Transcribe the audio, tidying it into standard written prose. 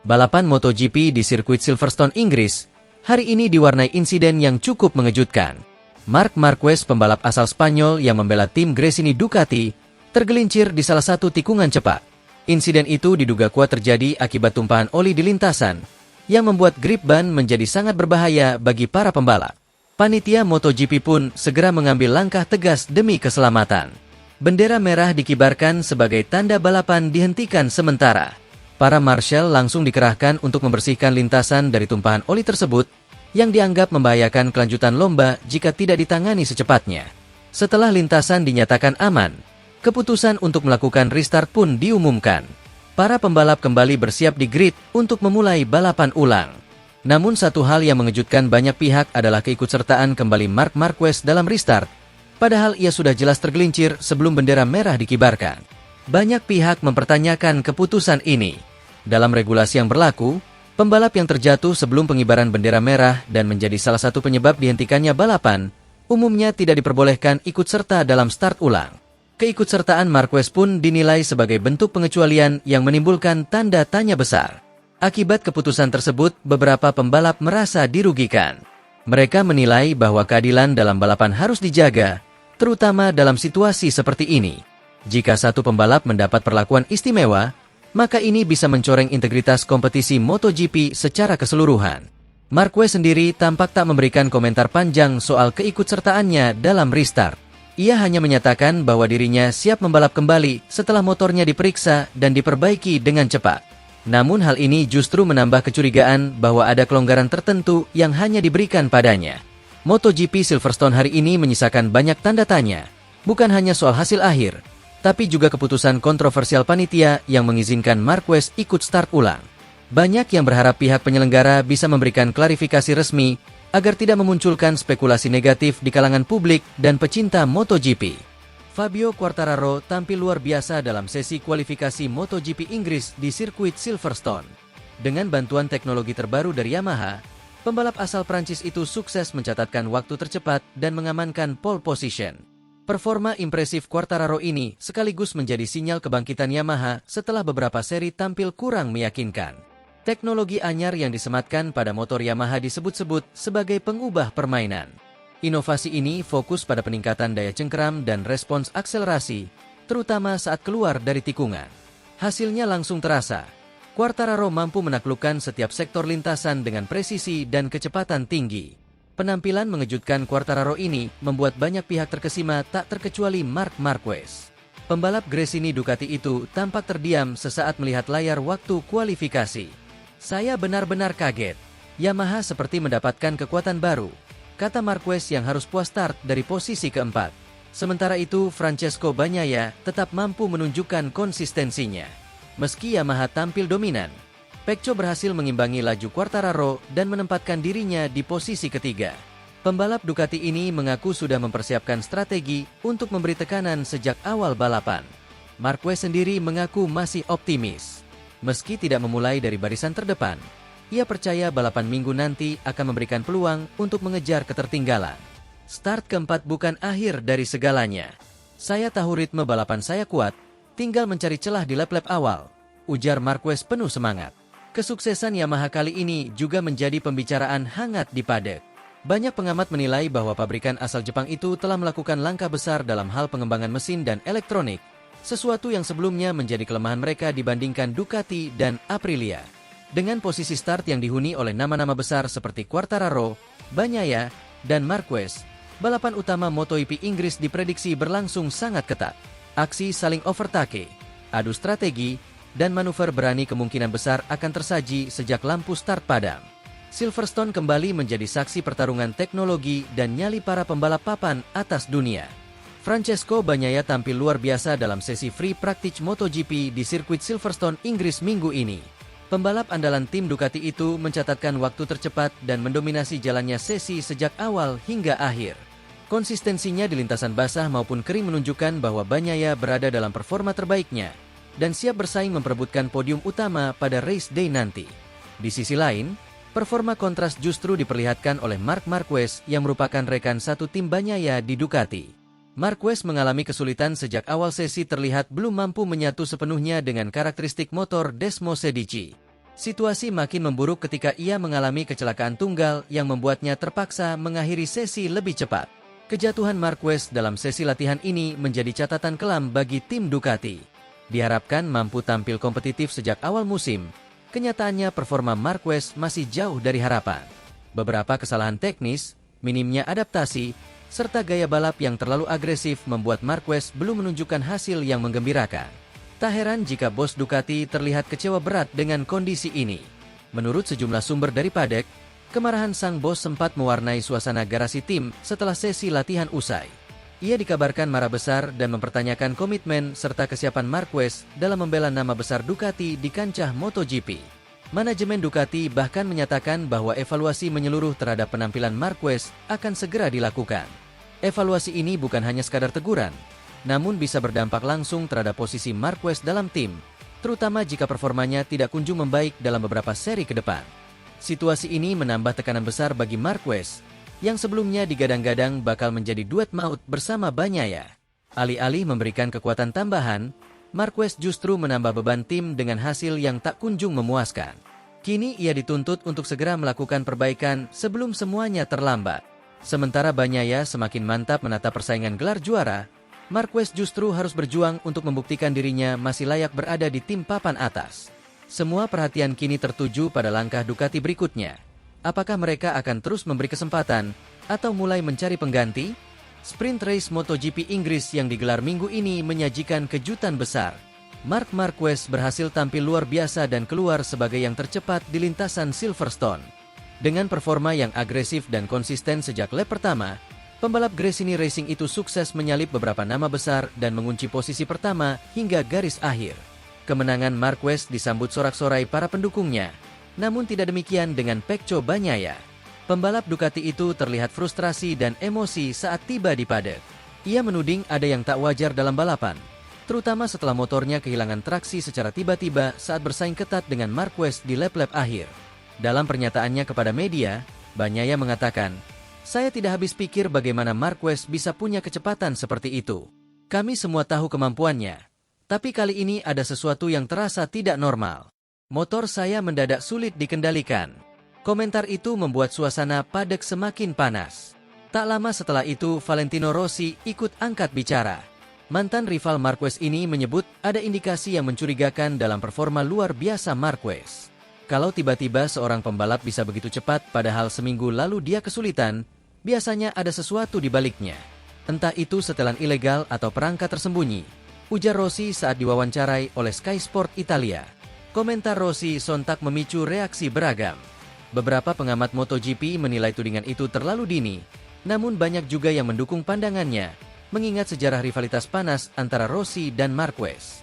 Balapan MotoGP di sirkuit Silverstone, Inggris, hari ini diwarnai insiden yang cukup mengejutkan. Marc Marquez, pembalap asal Spanyol yang membela tim Gresini Ducati, tergelincir di salah satu tikungan cepat. Insiden itu diduga kuat terjadi akibat tumpahan oli di lintasan, yang membuat grip ban menjadi sangat berbahaya bagi para pembalap. Panitia MotoGP pun segera mengambil langkah tegas demi keselamatan. Bendera merah dikibarkan sebagai tanda balapan dihentikan sementara. Para marshal langsung dikerahkan untuk membersihkan lintasan dari tumpahan oli tersebut, yang dianggap membahayakan kelanjutan lomba jika tidak ditangani secepatnya. Setelah lintasan dinyatakan aman, keputusan untuk melakukan restart pun diumumkan. Para pembalap kembali bersiap di grid untuk memulai balapan ulang. Namun satu hal yang mengejutkan banyak pihak adalah keikutsertaan kembali Marc Marquez dalam restart, padahal ia sudah jelas tergelincir sebelum bendera merah dikibarkan. Banyak pihak mempertanyakan keputusan ini. Dalam regulasi yang berlaku, pembalap yang terjatuh sebelum pengibaran bendera merah dan menjadi salah satu penyebab dihentikannya balapan, umumnya tidak diperbolehkan ikut serta dalam start ulang. Keikutsertaan Marquez pun dinilai sebagai bentuk pengecualian yang menimbulkan tanda tanya besar. Akibat keputusan tersebut, beberapa pembalap merasa dirugikan. Mereka menilai bahwa keadilan dalam balapan harus dijaga, terutama dalam situasi seperti ini. Jika satu pembalap mendapat perlakuan istimewa, maka ini bisa mencoreng integritas kompetisi MotoGP secara keseluruhan. Marquez sendiri tampak tak memberikan komentar panjang soal keikutsertaannya dalam restart. Ia hanya menyatakan bahwa dirinya siap membalap kembali setelah motornya diperiksa dan diperbaiki dengan cepat. Namun hal ini justru menambah kecurigaan bahwa ada kelonggaran tertentu yang hanya diberikan padanya. MotoGP Silverstone hari ini menyisakan banyak tanda tanya, bukan hanya soal hasil akhir, tapi juga keputusan kontroversial panitia yang mengizinkan Marquez ikut start ulang. Banyak yang berharap pihak penyelenggara bisa memberikan klarifikasi resmi agar tidak memunculkan spekulasi negatif di kalangan publik dan pecinta MotoGP. Fabio Quartararo tampil luar biasa dalam sesi kualifikasi MotoGP Inggris di sirkuit Silverstone. Dengan bantuan teknologi terbaru dari Yamaha, pembalap asal Prancis itu sukses mencatatkan waktu tercepat dan mengamankan pole position. Performa impresif Quartararo ini sekaligus menjadi sinyal kebangkitan Yamaha setelah beberapa seri tampil kurang meyakinkan. Teknologi anyar yang disematkan pada motor Yamaha disebut-sebut sebagai pengubah permainan. Inovasi ini fokus pada peningkatan daya cengkeram dan respons akselerasi, terutama saat keluar dari tikungan. Hasilnya langsung terasa. Quartararo mampu menaklukkan setiap sektor lintasan dengan presisi dan kecepatan tinggi. Penampilan mengejutkan Quartararo ini membuat banyak pihak terkesima tak terkecuali Marc Marquez. Pembalap Gresini Ducati itu tampak terdiam sesaat melihat layar waktu kualifikasi. "Saya benar-benar kaget. Yamaha seperti mendapatkan kekuatan baru," kata Marquez yang harus puas start dari posisi keempat. Sementara itu, Francesco Bagnaia tetap mampu menunjukkan konsistensinya. Meski Yamaha tampil dominan, Pecco berhasil mengimbangi laju Quartararo dan menempatkan dirinya di posisi ketiga. Pembalap Ducati ini mengaku sudah mempersiapkan strategi untuk memberi tekanan sejak awal balapan. Marquez sendiri mengaku masih optimis. Meski tidak memulai dari barisan terdepan, ia percaya balapan minggu nanti akan memberikan peluang untuk mengejar ketertinggalan. "Start keempat bukan akhir dari segalanya. Saya tahu ritme balapan saya kuat, tinggal mencari celah di lap-lap awal," ujar Marquez penuh semangat. Kesuksesan Yamaha kali ini juga menjadi pembicaraan hangat di paddock. Banyak pengamat menilai bahwa pabrikan asal Jepang itu telah melakukan langkah besar dalam hal pengembangan mesin dan elektronik, sesuatu yang sebelumnya menjadi kelemahan mereka dibandingkan Ducati dan Aprilia. Dengan posisi start yang dihuni oleh nama-nama besar seperti Quartararo, Bagnaia, dan Marquez, balapan utama MotoGP Inggris diprediksi berlangsung sangat ketat. Aksi saling overtake, adu strategi, dan manuver berani kemungkinan besar akan tersaji sejak lampu start padam. Silverstone kembali menjadi saksi pertarungan teknologi dan nyali para pembalap papan atas dunia. Francesco Bagnaia tampil luar biasa dalam sesi free practice MotoGP di sirkuit Silverstone, Inggris minggu ini. Pembalap andalan tim Ducati itu mencatatkan waktu tercepat dan mendominasi jalannya sesi sejak awal hingga akhir. Konsistensinya di lintasan basah maupun kering menunjukkan bahwa Bagnaia berada dalam performa terbaiknya dan siap bersaing memperebutkan podium utama pada race day nanti. Di sisi lain, performa kontras justru diperlihatkan oleh Marc Marquez yang merupakan rekan satu tim Bagnaia di Ducati. Marquez mengalami kesulitan sejak awal sesi, terlihat belum mampu menyatu sepenuhnya dengan karakteristik motor Desmosedici. Situasi makin memburuk ketika ia mengalami kecelakaan tunggal yang membuatnya terpaksa mengakhiri sesi lebih cepat. Kejatuhan Marquez dalam sesi latihan ini menjadi catatan kelam bagi tim Ducati. Diharapkan mampu tampil kompetitif sejak awal musim, kenyataannya performa Marquez masih jauh dari harapan. Beberapa kesalahan teknis, minimnya adaptasi, serta gaya balap yang terlalu agresif membuat Marquez belum menunjukkan hasil yang menggembirakan. Tak heran jika bos Ducati terlihat kecewa berat dengan kondisi ini. Menurut sejumlah sumber dari paddock, kemarahan sang bos sempat mewarnai suasana garasi tim setelah sesi latihan usai. Ia dikabarkan marah besar dan mempertanyakan komitmen serta kesiapan Marquez dalam membela nama besar Ducati di kancah MotoGP. Manajemen Ducati bahkan menyatakan bahwa evaluasi menyeluruh terhadap penampilan Marquez akan segera dilakukan. Evaluasi ini bukan hanya sekadar teguran, namun bisa berdampak langsung terhadap posisi Marquez dalam tim, terutama jika performanya tidak kunjung membaik dalam beberapa seri ke depan. Situasi ini menambah tekanan besar bagi Marquez, yang sebelumnya digadang-gadang bakal menjadi duet maut bersama Bagnaia. Alih-alih memberikan kekuatan tambahan, Marquez justru menambah beban tim dengan hasil yang tak kunjung memuaskan. Kini ia dituntut untuk segera melakukan perbaikan sebelum semuanya terlambat. Sementara Bagnaia semakin mantap menata persaingan gelar juara, Marquez justru harus berjuang untuk membuktikan dirinya masih layak berada di tim papan atas. Semua perhatian kini tertuju pada langkah Ducati berikutnya. Apakah mereka akan terus memberi kesempatan, atau mulai mencari pengganti? Sprint Race MotoGP Inggris yang digelar minggu ini menyajikan kejutan besar. Marc Marquez berhasil tampil luar biasa dan keluar sebagai yang tercepat di lintasan Silverstone. Dengan performa yang agresif dan konsisten sejak lap pertama, pembalap Gresini Racing itu sukses menyalip beberapa nama besar dan mengunci posisi pertama hingga garis akhir. Kemenangan Marquez disambut sorak-sorai para pendukungnya, namun tidak demikian dengan Pecco Bagnaia. Pembalap Ducati itu terlihat frustrasi dan emosi saat tiba di paddock. Ia menuding ada yang tak wajar dalam balapan, terutama setelah motornya kehilangan traksi secara tiba-tiba saat bersaing ketat dengan Marquez di lap-lap akhir. Dalam pernyataannya kepada media, Bagnaia mengatakan, "Saya tidak habis pikir bagaimana Marquez bisa punya kecepatan seperti itu. Kami semua tahu kemampuannya. Tapi kali ini ada sesuatu yang terasa tidak normal. Motor saya mendadak sulit dikendalikan." Komentar itu membuat suasana paddock semakin panas. Tak lama setelah itu, Valentino Rossi ikut angkat bicara. Mantan rival Marquez ini menyebut ada indikasi yang mencurigakan dalam performa luar biasa Marquez. Kalau tiba-tiba seorang pembalap bisa begitu cepat padahal seminggu lalu dia kesulitan, biasanya ada sesuatu di baliknya. Entah itu setelan ilegal atau perangkat tersembunyi, ujar Rossi saat diwawancarai oleh Sky Sport Italia. Komentar Rossi sontak memicu reaksi beragam. Beberapa pengamat MotoGP menilai tudingan itu terlalu dini, namun banyak juga yang mendukung pandangannya, mengingat sejarah rivalitas panas antara Rossi dan Marquez.